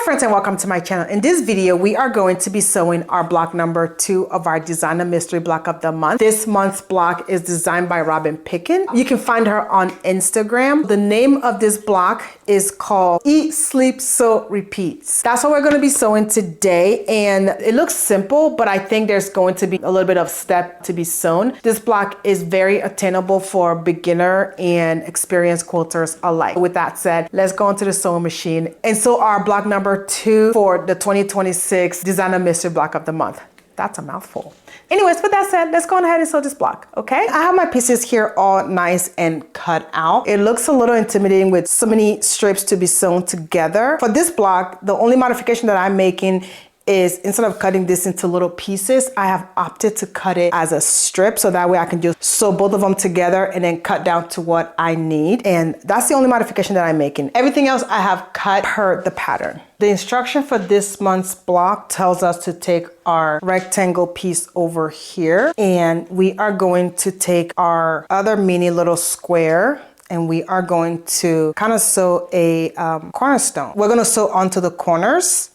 friends and welcome to my channel. In this video, we are going to be sewing our block number 2 of our Designer Mystery Block of the Month. This month's block is designed by Robin Picken. You can find her on Instagram. The name of this block is called Eat, Sleep, Sew, Repeats. That's what we're going to be sewing today, and it looks simple, but I think there's going to be a little bit of step to be sewn. This block is very attainable for beginner and experienced quilters alike. With that said, let's go into the sewing machine and sew our block number 2 for the 2026 Designer Mystery Block of the Month. That's a mouthful. Anyways, with that said, let's go ahead and sew this block, okay? I have my pieces here all nice and cut out. It looks a little intimidating with so many strips to be sewn together. For this block, the only modification that I'm making is instead of cutting this into little pieces, I have opted to cut it as a strip so that way I can just sew both of them together and then cut down to what I need. And that's the only modification that I'm making. Everything else I have cut per the pattern. The instruction for this month's block tells us to take our rectangle piece over here, and we are going to take our other mini little square and we are going to kind of sew a cornerstone. We're gonna sew onto the corners.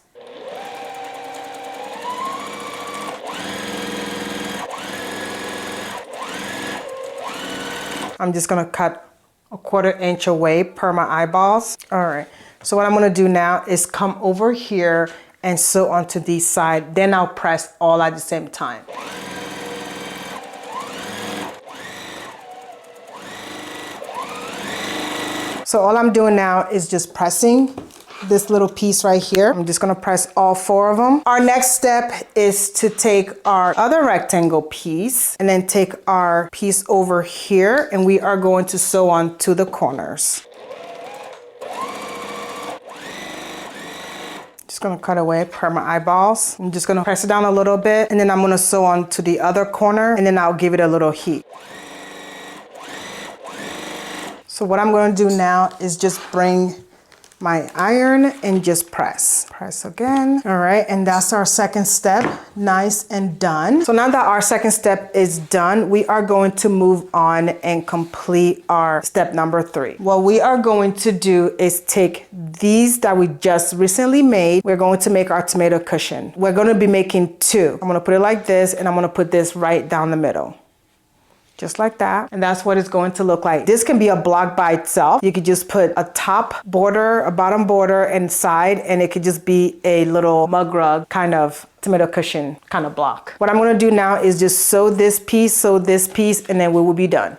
I'm just gonna cut a 1/4 inch away per my eyeballs. All right, so what I'm gonna do now is come over here and sew onto this side, then I'll press all at the same time. So all I'm doing now is just pressing this little piece right here. I'm just gonna press all 4 of them. Our next step is to take our other rectangle piece and then take our piece over here, and we are going to sew on to the corners. Just gonna cut away per my eyeballs. I'm just gonna press it down a little bit, and then I'm gonna sew on to the other corner, and then I'll give it a little heat. So what I'm gonna do now is just bring my iron and just press again. All right, and that's our second step, nice and done. So now that our second step is done, we are going to move on and complete our step number 3. What we are going to do is take these that we just recently made. We're going to make our tomato cushion. We're going to be making 2. I'm going to put it like this, and I'm going to put this right down the middle. Just like that. And that's what it's going to look like. This can be a block by itself. You could just put a top border, a bottom border, and side, and it could just be a little mug rug kind of tomato cushion kind of block. What I'm going to do now is just sew this piece, and then we will be done.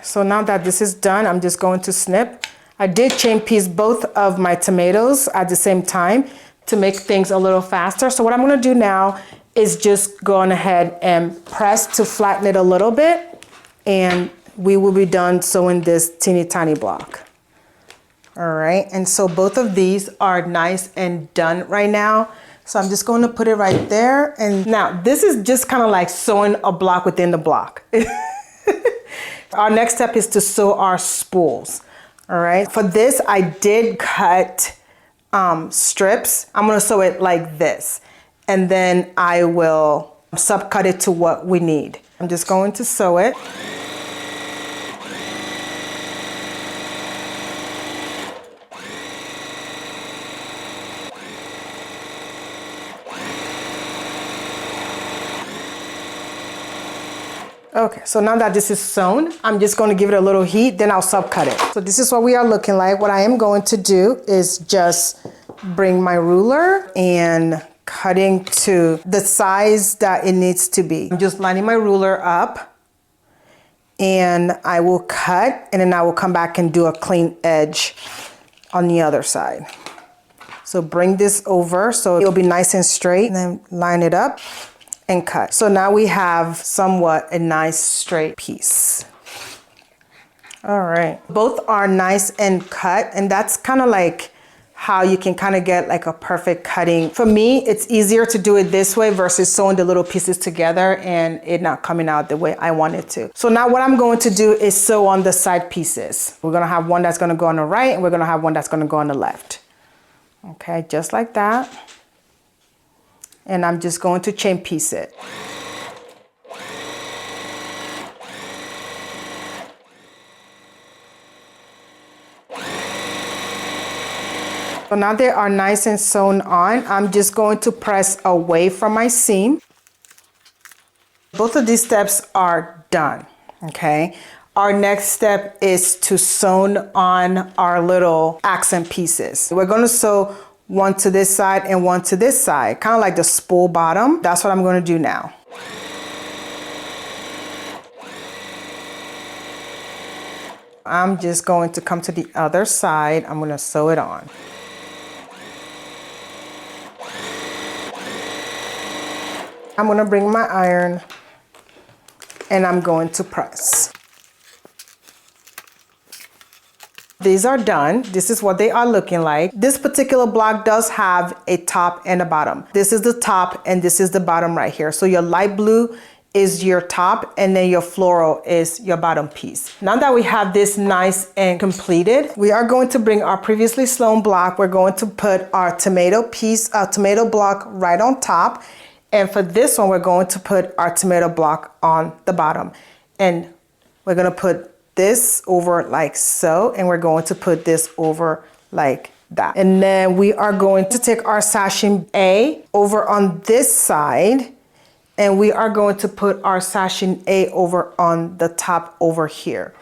So now that this is done, I'm just going to snip. I did chain piece both of my tomatoes at the same time to make things a little faster. So what I'm gonna do now is just go on ahead and press to flatten it a little bit, and we will be done sewing this teeny tiny block. All right, and so both of these are nice and done right now. So I'm just going to put it right there. And now this is just kind of like sewing a block within the block. Our next step is to sew our spools. All right, for this, I did cut strips. I'm gonna sew it like this, and then I will subcut it to what we need. I'm just going to sew it. Okay, so now that this is sewn, I'm just going to give it a little heat, then I'll subcut it. So this is what we are looking like. What I am going to do is just bring my ruler and cutting to the size that it needs to be. I'm just lining my ruler up, and I will cut, and then I will come back and do a clean edge on the other side. So bring this over so it'll be nice and straight, and then line it up and cut. So now we have somewhat a nice straight piece. All right, both are nice and cut, and that's kind of like how you can kind of get like a perfect cutting. For me, it's easier to do it this way versus sewing the little pieces together and it not coming out the way I want it to. So now what I'm going to do is sew on the side pieces. We're gonna have one that's gonna go on the right, and we're gonna have one that's gonna go on the left. Okay, just like that. And I'm just going to chain piece it. So now they are nice and sewn on. I'm just going to press away from my seam. Both of these steps are done, okay? Our next step is to sew on our little accent pieces. We're gonna sew one to this side and one to this side, kind of like the spool bottom. That's what I'm gonna do now. I'm just going to come to the other side. I'm gonna sew it on. I'm gonna bring my iron and I'm going to press. These are done. This is what they are looking like. This particular block does have a top and a bottom. This is the top and this is the bottom right here. So your light blue is your top and then your floral is your bottom piece. Now that we have this nice and completed, we are going to bring our previously sewn block. We're going to put our tomato block right on top. And for this one, we're going to put our tomato block on the bottom. And we're gonna put this over like so, and we're going to put this over like that. And then we are going to take our sashing A over on this side, and we are going to put our sashing A over on the top over here.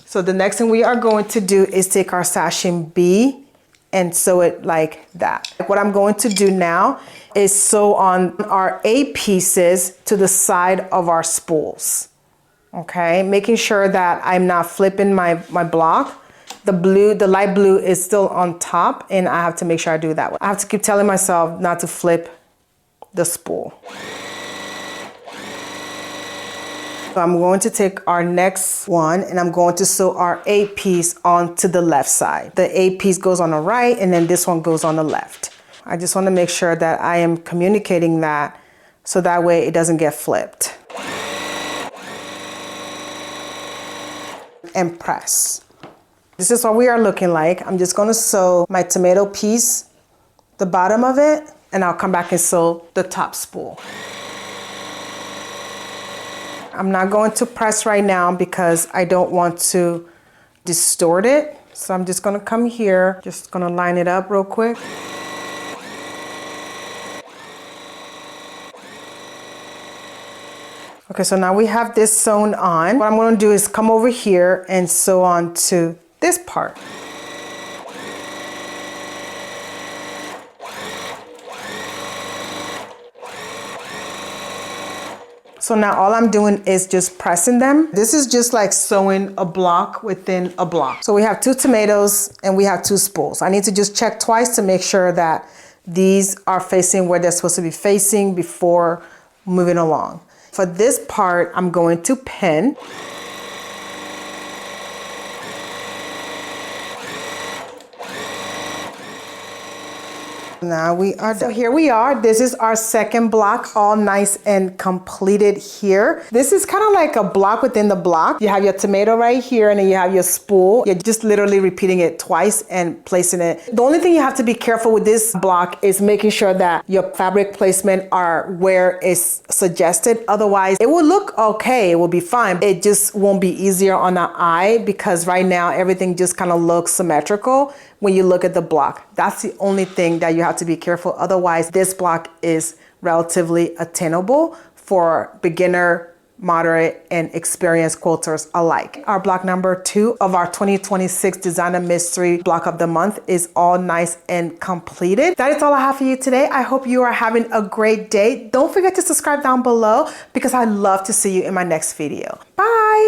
So the next thing we are going to do is take our sashing B and sew it like that. What I'm going to do now is sew on our A pieces to the side of our spools. Okay, making sure that I'm not flipping my block. The light blue is still on top, and I have to make sure I do that. I have to keep telling myself not to flip the spool. So I'm going to take our next one and I'm going to sew our A piece onto the left side. The A piece goes on the right and then this one goes on the left. I just want to make sure that I am communicating that so that way it doesn't get flipped. And press. This is what we are looking like. I'm just going to sew my tomato piece, the bottom of it, and I'll come back and sew the top spool. I'm not going to press right now because I don't want to distort it. So I'm just going to come here, just going to line it up real quick. Okay, so now we have this sewn on. What I'm going to do is come over here and sew on to this part. So now all I'm doing is just pressing them. This is just like sewing a block within a block. So we have 2 tomatoes and we have 2 spools. I need to just check twice to make sure that these are facing where they're supposed to be facing before moving along. For this part, I'm going to pin. Now we are done. So here we are. This is our second block, all nice and completed here. This is kind of like a block within the block. You have your tomato right here and then you have your spool. You're just literally repeating it twice and placing it. The only thing you have to be careful with this block is making sure that your fabric placement are where it's suggested. Otherwise, it will look okay. It will be fine. It just won't be easier on the eye because right now everything just kind of looks symmetrical when you look at the block. That's the only thing that you have to be careful. Otherwise, this block is relatively attainable for beginner, moderate, and experienced quilters alike. Our block number 2 of our 2026 Designer Mystery Block of the Month is all nice and completed. That is all I have for you today. I hope you are having a great day. Don't forget to subscribe down below because I'd love to see you in my next video. Bye.